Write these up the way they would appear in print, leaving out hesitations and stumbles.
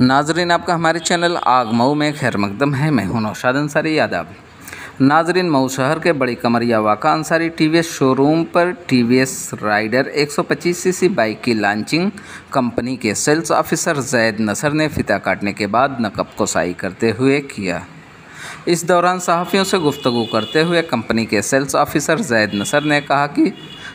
नाजरीन, आपका हमारे चैनल आग मऊ में खैर मकदम है। मैं हूं नौशाद अंसारी यादव। नाजरीन, मऊ शहर के बड़ी कमरिया वाक़ा अंसारी टीवीएस शोरूम पर टीवीएस राइडर 125 सीसी बाइक की लॉन्चिंग कंपनी के सेल्स ऑफिसर जैद नसर ने फीता काटने के बाद नकब कोसाई करते हुए किया। इस दौरान सहाफ़ियों से गुफ्तगू करते हुए कंपनी के सेल्स ऑफिसर जैद नसर ने कहा कि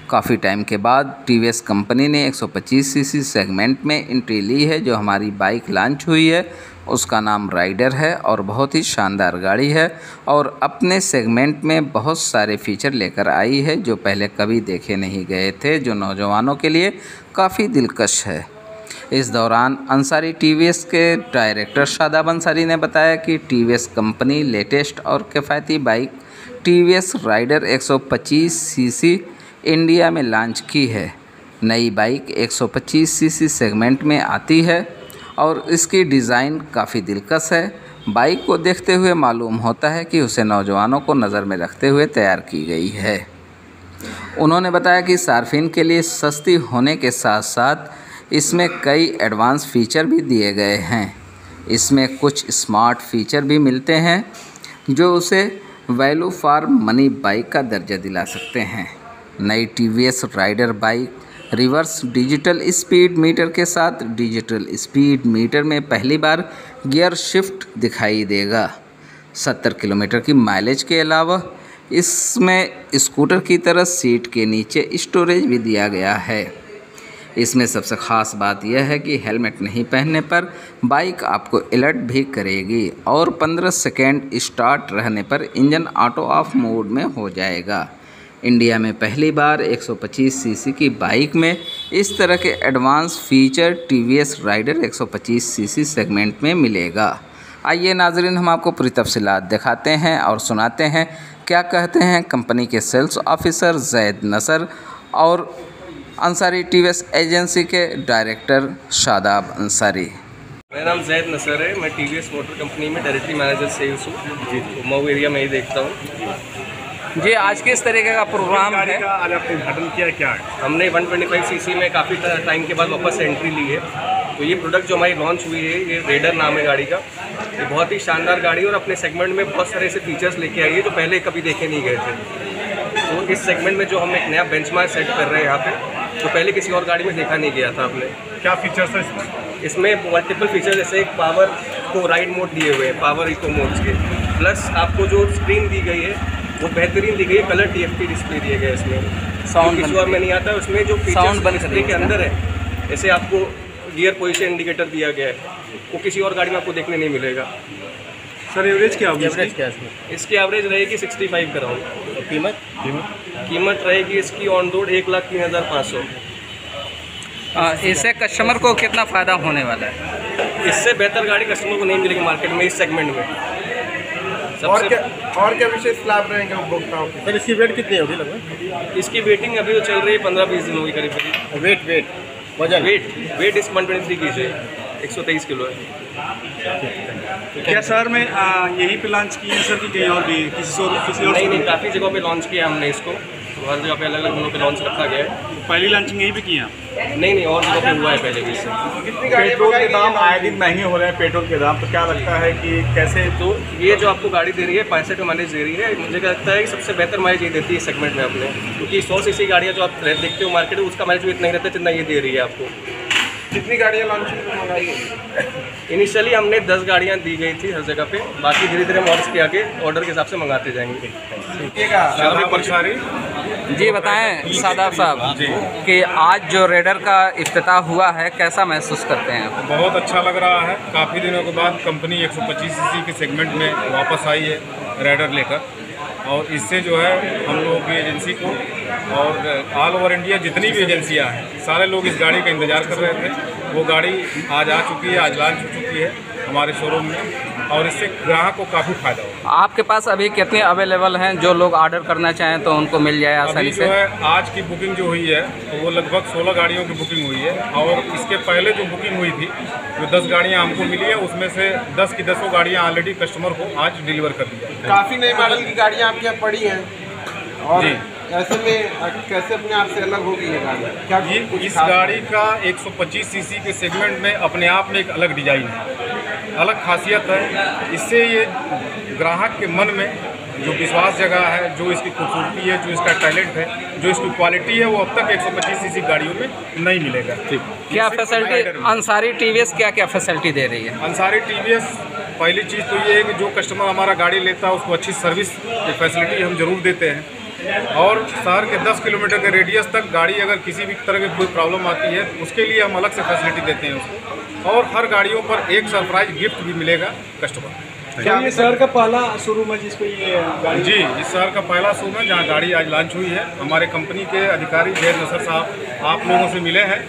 काफ़ी टाइम के बाद टीवीएस कंपनी ने 125 सीसी सेगमेंट में एंट्री ली है। जो हमारी बाइक लॉन्च हुई है उसका नाम राइडर है और बहुत ही शानदार गाड़ी है और अपने सेगमेंट में बहुत सारे फीचर लेकर आई है जो पहले कभी देखे नहीं गए थे, जो नौजवानों के लिए काफ़ी दिलकश है। इस दौरान अंसारी टीवीएस के डायरेक्टर शादाब अंसारी ने बताया कि टीवीएस कंपनी लेटेस्ट और किफ़ायती bike TVS Raider 125 CC India में लॉन्च की है। नई बाइक 125 सीसी सेगमेंट में आती है और इसकी डिज़ाइन काफ़ी दिलकश है। बाइक को देखते हुए मालूम होता है कि उसे नौजवानों को नज़र में रखते हुए तैयार की गई है। उन्होंने बताया कि सार्फिन के लिए सस्ती होने के साथ साथ इसमें कई एडवांस फीचर भी दिए गए हैं। इसमें कुछ स्मार्ट फीचर भी मिलते हैं जो उसे वैल्यू फॉर मनी बाइक का दर्जा दिला सकते हैं। नई TVS Raider bike reverse digital speedometer के साथ डिजिटल स्पीड मीटर में पहली बार गियर शिफ्ट दिखाई देगा। 70 किलोमीटर की माइलेज के अलावा इसमें स्कूटर की तरह सीट के नीचे स्टोरेज भी दिया गया है। इसमें सबसे ख़ास बात यह है कि हेलमेट नहीं पहनने पर बाइक आपको अलर्ट भी करेगी और 15 सेकेंड स्टार्ट रहने पर इंजन ऑटो ऑफ मोड में हो जाएगा। इंडिया में पहली बार 125 सीसी की बाइक में इस तरह के advance feature TVS Raider 125 CC segment में मिलेगा। आइए नाजरीन, हम आपको पूरी तफसीलात दिखाते हैं और सुनाते हैं क्या कहते हैं कंपनी के सेल्स ऑफिसर जैद नसर और अंसारी टीवीएस एजेंसी के डायरेक्टर शादाब अंसारी। मेरा नाम जैद नसर है। मैं टीवीएस मोटर कंपनी में डायरेक्टरी मैनेजर सेल्स हूँ जी। मऊ एरिया में ही देखता हूँ जी। आज किस तरीके का प्रोग्राम है? आज आपने उद्घाटन किया क्या है? हमने 125 सीसी में काफ़ी टाइम के बाद वापस से एंट्री ली है। तो ये प्रोडक्ट जो हमारी लॉन्च हुई है, ये रेडर नाम है गाड़ी का। ये बहुत ही शानदार गाड़ी और अपने सेगमेंट में बहुत सारे ऐसे फीचर्स लेके आई है जो पहले कभी देखे नहीं गए थे। तो इस सेगमेंट में जो हम एक नया बेंचमार्क सेट कर रहे हैं यहाँ पे, तो पहले किसी और गाड़ी में देखा नहीं गया था आपने। क्या फीचर्स है इसमें? इसमें मल्टीपल फीचर, जैसे एक पावर को राइड मोड दिए हुए हैं, पावर इको मोड्स के, प्लस आपको जो स्क्रीन दी गई है वो बेहतरीन दी गई है। कलर TFT डिस्प्ले दिए गए इसमें, साउंड किसी और में नहीं आता। उसमें जो फीचर्स डिस्प्ले के अंदर है, जैसे आपको गियर पोजीशन इंडिकेटर दिया गया है, वो किसी और गाड़ी में आपको देखने नहीं मिलेगा। सर एवरेज क्या होगी? एवरेज क्या है इसकी? एवरेज रहेगी 65 का राउंड। कीमत रहेगी इसकी ऑन रोड 1,03,500। इससे कस्टमर को कितना फ़ायदा होने वाला है? इससे बेहतर गाड़ी कस्टमर को नहीं मिलेगी मार्केट में इस सेगमेंट में। और क्या विशेष लाभ रहेंगे उपभोक्ताओं के? सर इसकी वेट कितनी होगी लगभग? इसकी वेटिंग अभी तो चल रही है 15-20 दिन होगी करीब करीब। वेट वजन वेट इस 123 की है, 123 किलो है। क्या शहर में यहीं पे लॉन्च की है सर कि कहीं और भी किसी और? नहीं, काफ़ी जगहों पे लॉन्च किया हमने इसको। तो हर जगह पे अलग अलग जगहों पे लॉन्च रखा गया है। पहली लॉन्चिंग यहीं पे की है? नहीं, और जगहों पे हुआ है पहले भी इससे। पेट्रोल के दाम आए दिन महंगे हो रहे हैं, पेट्रोल के दाम, तो क्या लगता है कि कैसे? तो ये जो आपको गाड़ी दे रही है 65 का माइलेज दे रही है, मुझे क्या लगता है कि सबसे बेहतर माइलेज ये देती है इस सेगमेंट में अपने, क्योंकि 100 सीसी गाड़ियाँ जो आप देखते हो मार्केट में, उसका माइलेज इतना ही रहता है जितना ये दे रही है आपको। कितनी गाड़ियाँ लॉन्चिंग में मंगाई है? इनिशियली हमने 10 गाड़ियाँ दी गई थी हर जगह पे, बाकी धीरे धीरे हम ऑर्डर के आगे ऑर्डर के हिसाब से मंगाते जाएंगे। जी बताएं शादाब साहब कि आज जो रेडर का इफ्तिताह हुआ है, कैसा महसूस करते हैं? बहुत अच्छा लग रहा है। काफ़ी दिनों के बाद कंपनी 125 सीसी के सेगमेंट में वापस आई है रेडर लेकर, और इससे जो है हम लोगों की एजेंसी को और ऑल ओवर इंडिया जितनी भी एजेंसियां हैं, सारे लोग इस गाड़ी का इंतज़ार कर रहे थे। वो गाड़ी आज आ चुकी है, आज लॉन्च हो चुकी है हमारे शोरूम में, और इससे ग्राहक को काफ़ी फ़ायदा होगा। आपके पास अभी कितने अवेलेबल हैं जो लोग ऑर्डर करना चाहें तो उनको मिल जाए आसानी से? जो है आज की बुकिंग जो हुई है तो वो लगभग 16 गाड़ियों की बुकिंग हुई है, और इसके पहले जो बुकिंग हुई थी जो 10 गाड़ियाँ हमको मिली है, उसमें से 10 की 10 गाड़ियाँ ऑलरेडी कस्टमर को आज डिलीवर कर दी है। काफ़ी नई मॉडल की गाड़ियाँ आपके यहाँ पड़ी हैं और ऐसे में कैसे अपने आप से अलग होगी ये गाड़ी? क्या ये कुछ इस खास गाड़ी का 125 सीसी के सेगमेंट में अपने आप में एक अलग डिजाइन है, अलग खासियत है। इससे ये ग्राहक के मन में जो विश्वास जगह है, जो इसकी खूबसूरती है, जो इसका टैलेंट है, जो इसकी क्वालिटी है, वो अब तक 125 सीसी गाड़ियों में नहीं मिलेगा। क्या फैसिलिटी अंसारी टीवीएस क्या क्या फैसिलिटी दे रही है? अंसारी टीवीएस पहली चीज़ तो ये है कि जो कस्टमर हमारा गाड़ी लेता है उसको अच्छी सर्विस की फैसिलिटी हम जरूर देते हैं, और शहर के 10 किलोमीटर के रेडियस तक गाड़ी अगर किसी भी तरह की कोई प्रॉब्लम आती है तो उसके लिए हम अलग से फैसिलिटी देते हैं उसको, और हर गाड़ियों पर एक सरप्राइज गिफ्ट भी मिलेगा कस्टमर। क्या ये शहर का पहला शोरूम है जिसको ये गाड़ी? जी, इस शहर का पहला शोरूम है जहाँ गाड़ी आज लॉन्च हुई है। हमारे कंपनी के अधिकारी जैद नसर साहब आप लोगों से मिले हैं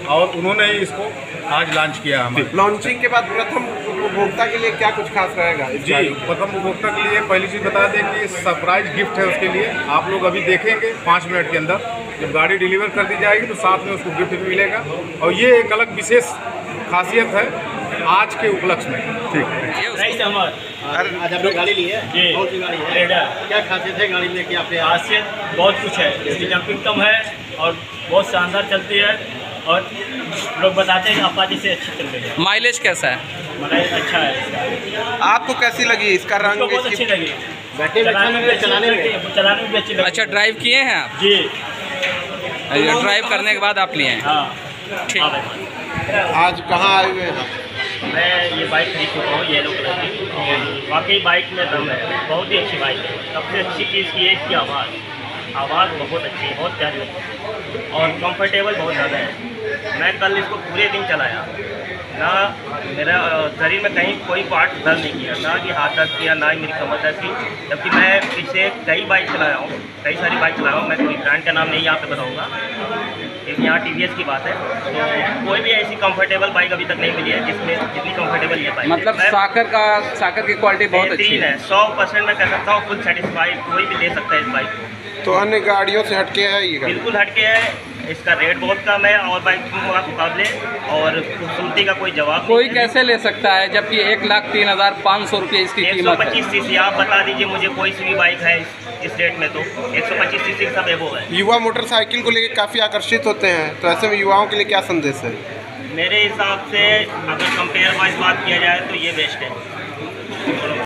और उन्होंने ही इसको आज लॉन्च किया है। लॉन्चिंग के बाद प्रथम उपभोक्ता के लिए क्या कुछ खास रहेगा इस जी, गाड़ी में? प्रथम उपभोक्ता के लिए पहली चीज़ बता दें कि सरप्राइज गिफ्ट है उसके लिए। आप लोग अभी देखेंगे 5 मिनट के अंदर जब गाड़ी डिलीवर कर दी जाएगी तो साथ में उसको गिफ्ट भी मिलेगा, और ये एक अलग विशेष खासियत है आज के उपलक्ष्य में। ठीक आज आपने गाड़ी ली है? जी, कौन सी गाड़ी है? रेडर। क्या खासियत है गाड़ी में कि आपने? खासियत बहुत कुछ है, इसकी जंपिंग कम है और बहुत शानदार चलती है, और लोग बताते हैं कि अपाची से अच्छी चल रही है। माइलेज कैसा है? माइलेज अच्छा है इसका। आपको कैसी लगी इसका रंग? बहुत अच्छी लगी, चलाने में भी अच्छी लगी। अच्छा, ड्राइव किए हैं आप? जी, ड्राइव करने के बाद आप लिए हैं? हाँ। ठीक। आज कहाँ आए हुए हैं? मैं ये बाइक खरीद चुका हूँ, येलो कलर की। वाकई बाइक में दम है, बहुत ही अच्छी बाइक है। सबसे अच्छी चीज़ ये है इसकी आवाज़ बहुत अच्छी है, बहुत प्यारी है, और कंफर्टेबल बहुत ज़्यादा है। मैं कल इसको पूरे दिन चलाया, ना मेरा शरीर में कहीं कोई पार्ट दर्द नहीं किया, ना कि हाथ दर्द किया, ना ही मेरी कमर दर्द की। जबकि मैं पीछे कई बाइक चलाया हूँ, कई सारी बाइक चलाया हूँ। मैं कोई ब्रांड का नाम नहीं यहाँ पे बताऊँगा, क्योंकि यहाँ टीवीएस की बात है। तो कोई भी ऐसी कंफर्टेबल बाइक अभी तक नहीं मिली है जिसमें जितनी कंफर्टेबल ये बाइक मतलब साकर की क्वालिटी बहुत अच्छी है। 100% मैं कह सकता हूँ, फुल सेटिस्फाइड कोई भी ले सकता है इस बाइक को। तो अन्य गाड़ियों से हटके है ये गाड़ी? बिल्कुल हटके है, इसका रेट बहुत कम है और बाइक के मुकाबले, और खूबसूरती का कोई जवाब कोई नहीं कैसे ले सकता है जबकि 1,03,500 रुपये इसकी है। कीमत है? 125 सीसी आप बता दीजिए मुझे कोई सी भी बाइक है इस रेट में, तो 125 सीसी का सब एबो है। युवा मोटरसाइकिल को लेकर काफ़ी आकर्षित होते हैं, तो ऐसे में युवाओं के लिए क्या संदेश है? मेरे हिसाब से अगर कंपेयर वाइज बात किया जाए तो ये बेस्ट है।